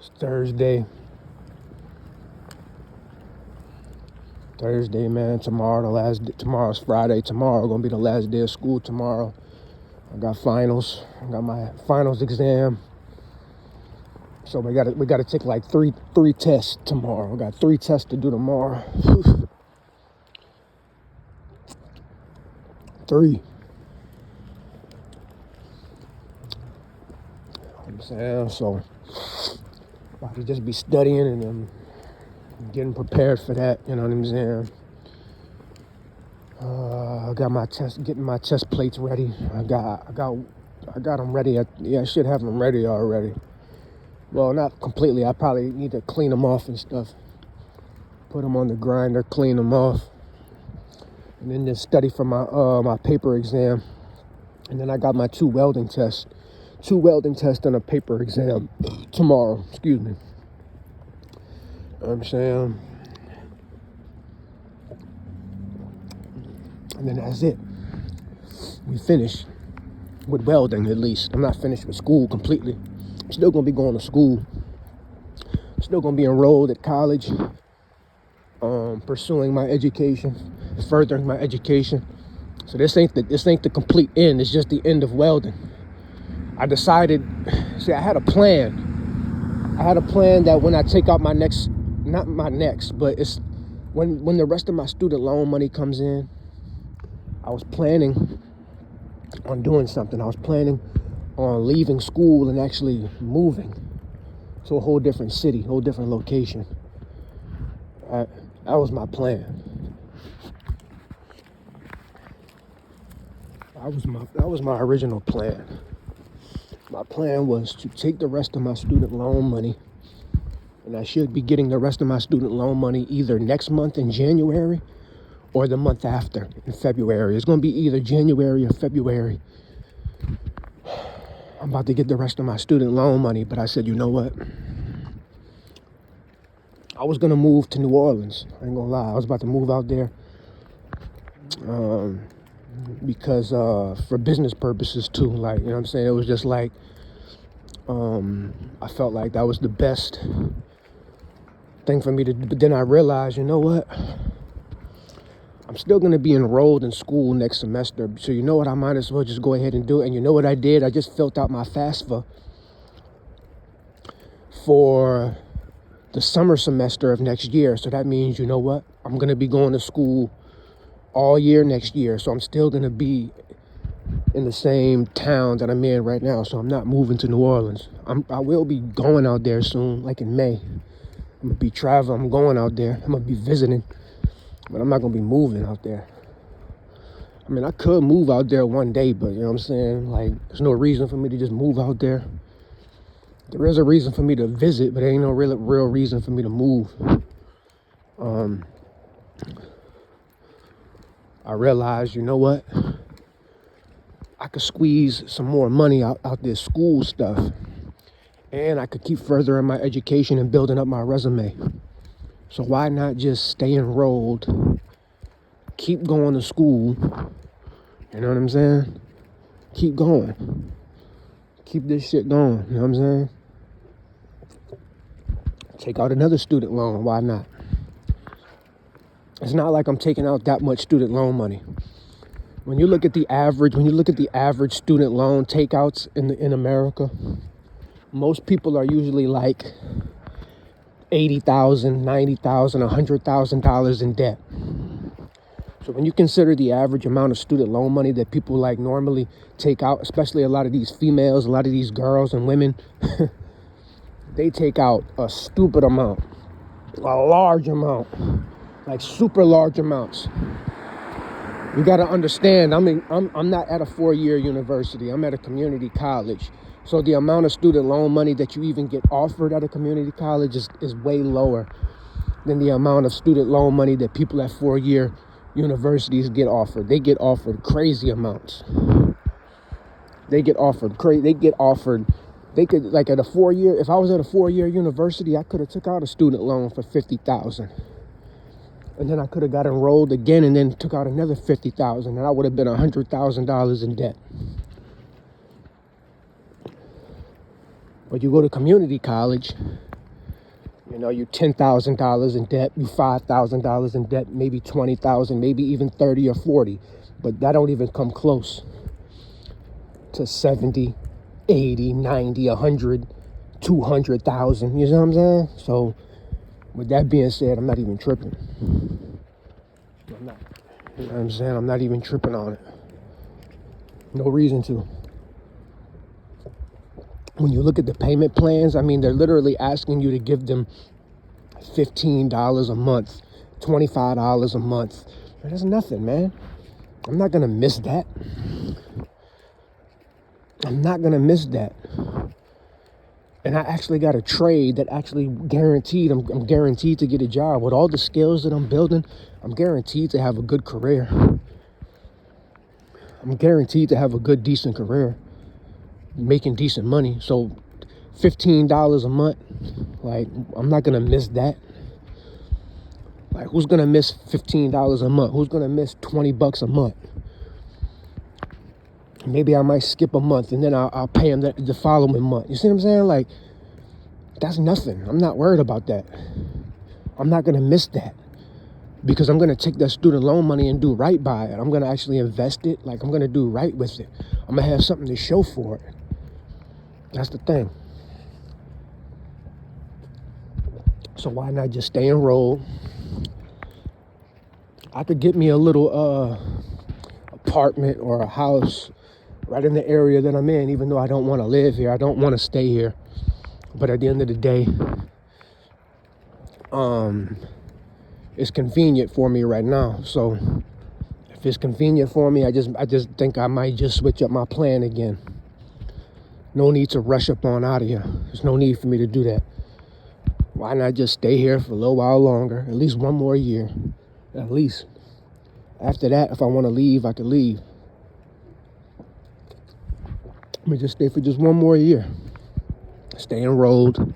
It's Thursday. Thursday, man. Tomorrow's Friday. Tomorrow gonna be the last day of school tomorrow. I got finals. I got my finals exam. So we gotta take like three tests tomorrow. I got 3 tests to do tomorrow. 3. I'm saying, so about to just be studying and getting prepared for that. You know what I'm saying? I got my getting my test plates ready. I got them ready. I should have them ready already. Well, not completely. I probably need to clean them off and stuff. Put them on the grinder, clean them off, and then just study for my paper exam. And then I got my 2 welding tests. 2 welding tests and a paper exam tomorrow. Excuse me. I'm saying. And then that's it. We finished with welding, at least. I'm not finished with school completely. I'm still going to be going to school. I'm still going to be enrolled at college, pursuing my education, furthering my education. So this ain't the complete end. It's just the end of welding. I decided, I had a plan. I had a plan that when I take out but it's when the rest of my student loan money comes in, I was planning on doing something. I was planning on leaving school and actually moving to a whole different city, whole different location. That was my plan. That was my original plan. My plan was to take the rest of my student loan money, and I should be getting the rest of my student loan money either next month in January or the month after in February. It's going to be either January or February. I'm about to get the rest of my student loan money, but I said, you know what? I was going to move to New Orleans. I ain't going to lie. I was about to move out there because for business purposes too. Like, you know what I'm saying? It was just like, I felt like that was the best thing for me to do. But then I realized, you know what? I'm still going to be enrolled in school next semester. So you know what? I might as well just go ahead and do it. And you know what I did? I just filled out my FAFSA for the summer semester of next year. So that means, you know what? I'm going to be going to school all year next year. So I'm still going to be in the same town that I'm in right now. So I'm not moving to New Orleans. I will be going out there soon, like in May. I'm going to be traveling. I'm going out there. I'm going to be visiting. But I'm not going to be moving out there. I mean, I could move out there one day, but you know what I'm saying? Like, there's no reason for me to just move out there. There is a reason for me to visit, but there ain't no real reason for me to move. I realized, you know what? I could squeeze some more money out this school stuff. And I could keep furthering my education and building up my resume. So why not just stay enrolled, keep going to school, you know what I'm saying? Keep going. Keep this shit going, you know what I'm saying? Take out another student loan, why not? It's not like I'm taking out that much student loan money. When you look at the average student loan takeouts in America, most people are usually like $80,000, $90,000, $100,000 in debt. So when you consider the average amount of student loan money that people like normally take out, especially a lot of these females, a lot of these girls and women, they take out a stupid amount, a large amount, like super large amounts. You got to understand, I'm not at a 4-year university. I'm at a community college. So the amount of student loan money that you even get offered at a community college is way lower than the amount of student loan money that people at 4-year universities get offered. They get offered crazy amounts. They could, like at a 4-year, if I was at a 4-year university, I could have took out a student loan for $50,000. And then I could have got enrolled again and then took out another $50,000, and I would have been $100,000 in debt. But you go to community college, You know, you $10,000 in debt, you $5,000 in debt, maybe 20,000, maybe even 30 or 40. But that don't even come close to 70, 80, 90, 100, 200,000. You know what I'm saying? So with that being said, I'm not even tripping. I'm not. You know what I'm saying? I'm not even tripping on it. No reason to. When you look at the payment plans, I mean, they're literally asking you to give them $15 a month, $25 a month. That's nothing, man. I'm not going to miss that. I'm not going to miss that. And I actually got a trade that actually guaranteed, I'm guaranteed to get a job. With all the skills that I'm building, I'm guaranteed to have a good career. I'm guaranteed to have a good, decent career, making decent money. So $15 a month, like, I'm not going to miss that. Like, who's going to miss $15 a month? Who's going to miss $20 a month? Maybe I might skip a month and then I'll pay him the following month. You see what I'm saying? Like, that's nothing. I'm not worried about that. I'm not going to miss that because I'm going to take that student loan money and do right by it. I'm going to actually invest it. Like, I'm going to do right with it. I'm going to have something to show for it. That's the thing. So why not just stay enrolled? I could get me a little apartment or a house right in the area that I'm in, even though I don't want to live here. I don't want to stay here. But at the end of the day, it's convenient for me right now. So if it's convenient for me, I just think I might just switch up my plan again. No need to rush up on out of here. There's no need for me to do that. Why not just stay here for a little while longer, at least one more year, at least. After that, if I want to leave, I can leave. Let me just stay for just one more year. Stay enrolled.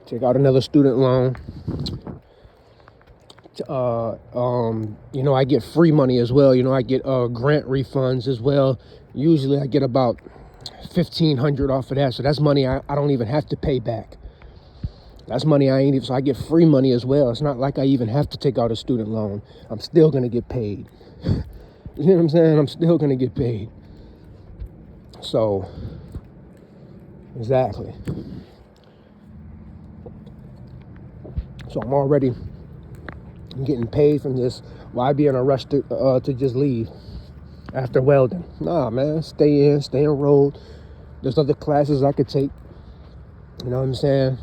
Take out another student loan. You know, I get free money as well. You know, I get grant refunds as well. Usually I get about $1,500 off of that. So that's money I don't even have to pay back. That's money I ain't even, so I get free money as well. It's not like I even have to take out a student loan. I'm still going to get paid. You know what I'm saying? I'm still going to get paid. So, exactly. So I'm already getting paid from this. Why be in a rush to just leave after welding? Nah, man, stay enrolled. There's other classes I could take. You know what I'm saying?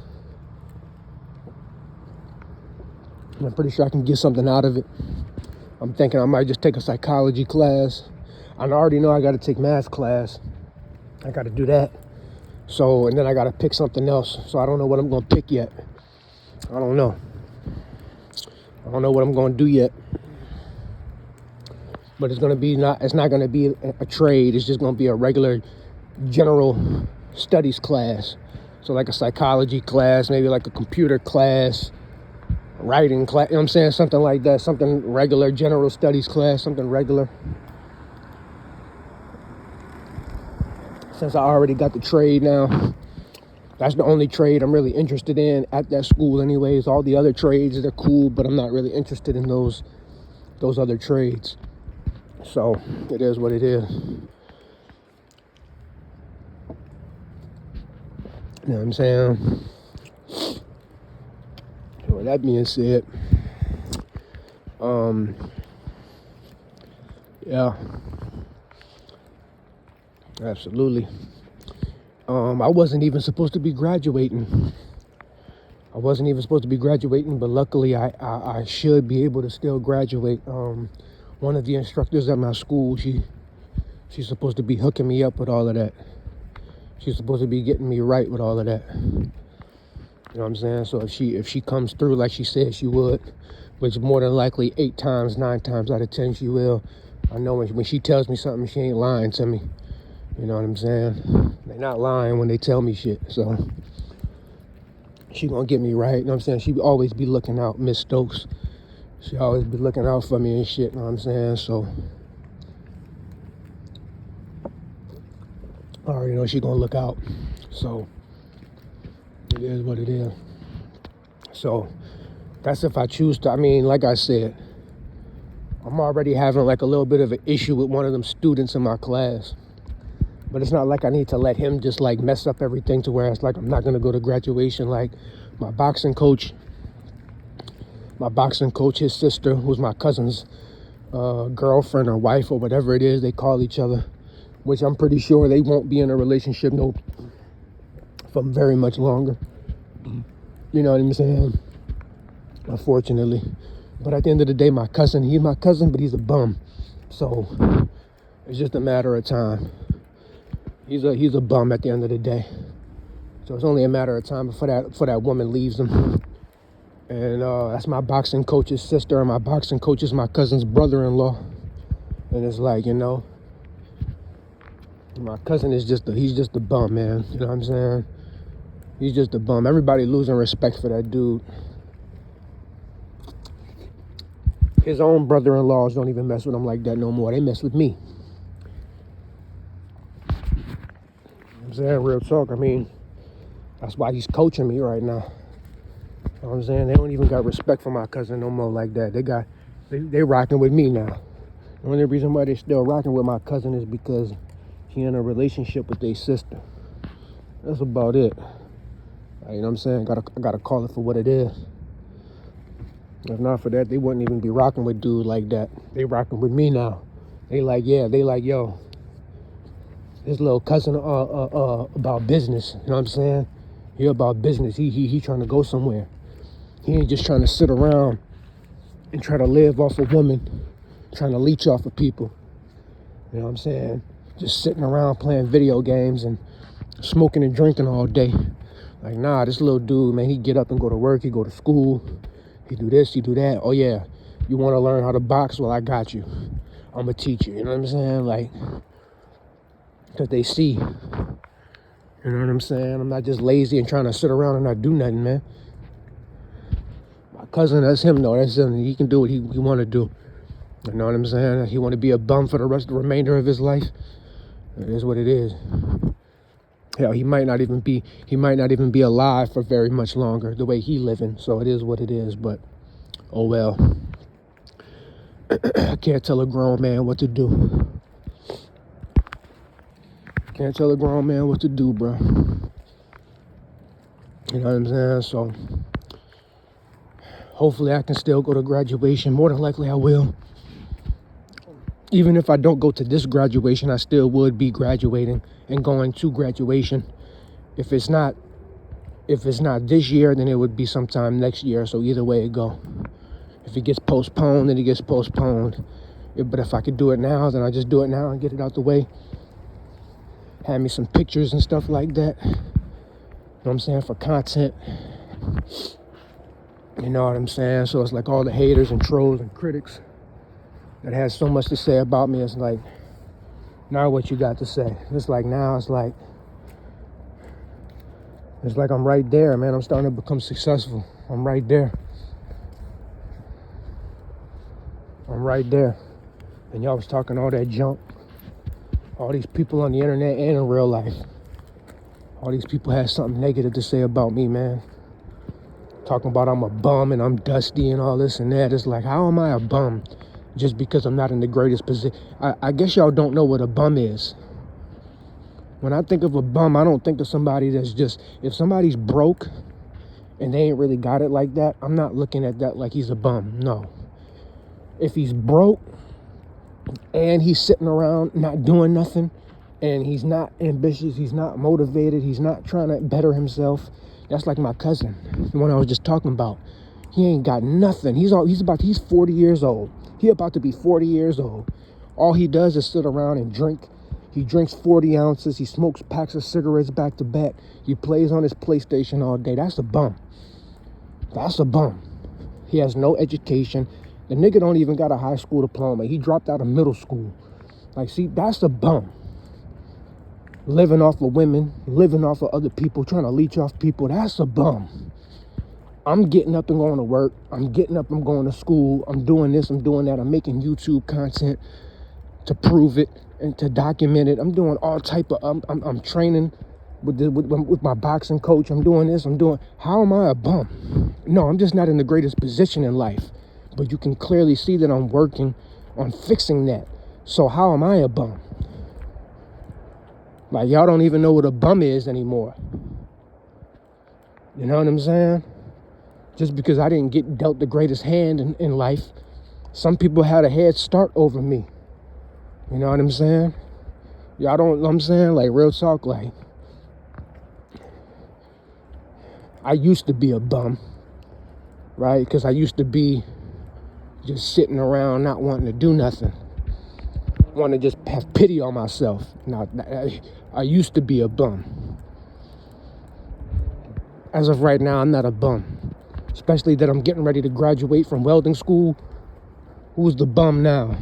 I'm pretty sure I can get something out of it. I'm thinking I might just take a psychology class. I already know I got to take math class. I got to do that. So, and then I got to pick something else. So I don't know what I'm going to pick yet. I don't know. I don't know what I'm going to do yet. But it's not going to be a trade. It's just going to be a regular general studies class. So like a psychology class, maybe like a computer class, writing class, you know what I'm saying? Something like that, something regular, general studies class, something regular. Since I already got the trade now, that's the only trade I'm really interested in at that school anyways. All the other trades, they're cool, but I'm not really interested in those other trades. So it is what it is. You know what I'm saying? So with that being said, yeah, absolutely. I wasn't even supposed to be graduating. But luckily I should be able to still graduate. One of the instructors at my school, she's supposed to be hooking me up with all of that. She's supposed to be getting me right with all of that. You know what I'm saying? So if she comes through like she said she would, which more than likely 8 times, 9 times out of 10 she will. I know when she tells me something, she ain't lying to me. You know what I'm saying? They're not lying when they tell me shit. So she gonna get me right. You know what I'm saying? She always be looking out, Miss Stokes. She always be looking out for me and shit. You know what I'm saying? So I already know she gonna look out. So it is what it is. So that's if I choose to. I mean, like I said, I'm already having like a little bit of an issue with one of them students in my class. But it's not like I need to let him just like mess up everything to where it's like I'm not going to go to graduation. Like my boxing coach, his sister, who's my cousin's girlfriend or wife or whatever it is they call each other, which I'm pretty sure they won't be in a relationship for very much longer. You know what I'm saying? Unfortunately. But at the end of the day, he's my cousin, but he's a bum. So it's just a matter of time. He's a bum at the end of the day. So it's only a matter of time before that woman leaves him. And that's my boxing coach's sister, and my boxing coach is my cousin's brother-in-law. And it's like, my cousin is he's just a bum, man. You know what I'm saying? He's just a bum. Everybody losing respect for that dude. His own brother-in-laws don't even mess with him like that no more. They mess with me. I'm saying, real talk. I mean, that's why he's coaching me right now. You know what I'm saying? They don't even got respect for my cousin no more like that. They rocking with me now. The only reason why they still rocking with my cousin is because he in a relationship with their sister. That's about it. You know what I'm saying? I gotta call it for what it is. If not for that, they wouldn't even be rocking with dude like that. They rocking with me now. They like, yo, his little cousin about business. You know what I'm saying? He about business. He trying to go somewhere. He ain't just trying to sit around and try to live off of women, trying to leech off of people. You know what I'm saying? Just sitting around playing video games and smoking and drinking all day. Like, nah, this little dude, man, he get up and go to work, he go to school, he do this, he do that. Oh yeah, you want to learn how to box? Well, I got you. I'm a teacher, you know what I'm saying? Like, because they see, you know what I'm saying? I'm not just lazy and trying to sit around and not do nothing, man. My cousin, that's him, though. That's him. He can do what he want to do. You know what I'm saying? He want to be a bum for the remainder of his life. It is what it is. Hell, he might not even be alive for very much longer the way he living. So it is what it is. But oh well. I can't tell a grown man what to do. Can't tell a grown man what to do, bro. You know what I'm saying? So hopefully I can still go to graduation. More than likely I will. Even if I don't go to this graduation, I still would be graduating and going to graduation. If it's not this year, then it would be sometime next year. So either way it go. If it gets postponed, then it gets postponed. But if I could do it now, then I just do it now and get it out the way. Have me some pictures and stuff like that. You know what I'm saying? For content. You know what I'm saying? So it's like all the haters and trolls and critics that has so much to say about me. It's like, now what you got to say? It's like now, it's like I'm right there, man. I'm starting to become successful. I'm right there. And y'all was talking all that junk. All these people on the internet and in real life. All these people had something negative to say about me, man. Talking about I'm a bum and I'm dusty and all this and that. It's like, how am I a bum? Just because I'm not in the greatest position. I guess y'all don't know what a bum is. When I think of a bum, I don't think of somebody that's just, if somebody's broke and they ain't really got it like that, I'm not looking at that like he's a bum. No. If he's broke and he's sitting around not doing nothing and he's not ambitious, he's not motivated, he's not trying to better himself, that's like my cousin, the one I was just talking about. He ain't got nothing. He's 40 years old. He about to be 40 years old. All he does is sit around and drink. He drinks 40 ounces. He smokes packs of cigarettes back to back. He plays on his PlayStation all day. That's a bum. That's a bum. He has no education. The nigga don't even got a high school diploma. He dropped out of middle school. Like, see, that's a bum. Living off of women, living off of other people, trying to leech off people. That's a bum. I'm getting up and going to work. I'm getting up, I'm going to school. I'm doing this, I'm doing that. I'm making YouTube content to prove it and to document it. I'm doing all type of, I'm training with my boxing coach. I'm doing this. How am I a bum? No, I'm just not in the greatest position in life. But you can clearly see that I'm working on fixing that. So how am I a bum? Like, y'all don't even know what a bum is anymore. You know what I'm saying? Just because I didn't get dealt the greatest hand in life, some people had a head start over me. You know what I'm saying? Y'all don't know what I'm saying? Like, real talk, like, I used to be a bum, right? Because I used to be just sitting around not wanting to do nothing. Want to just have pity on myself. Now, I used to be a bum. As of right now, I'm not a bum. Especially that I'm getting ready to graduate from welding school. Who's the bum now?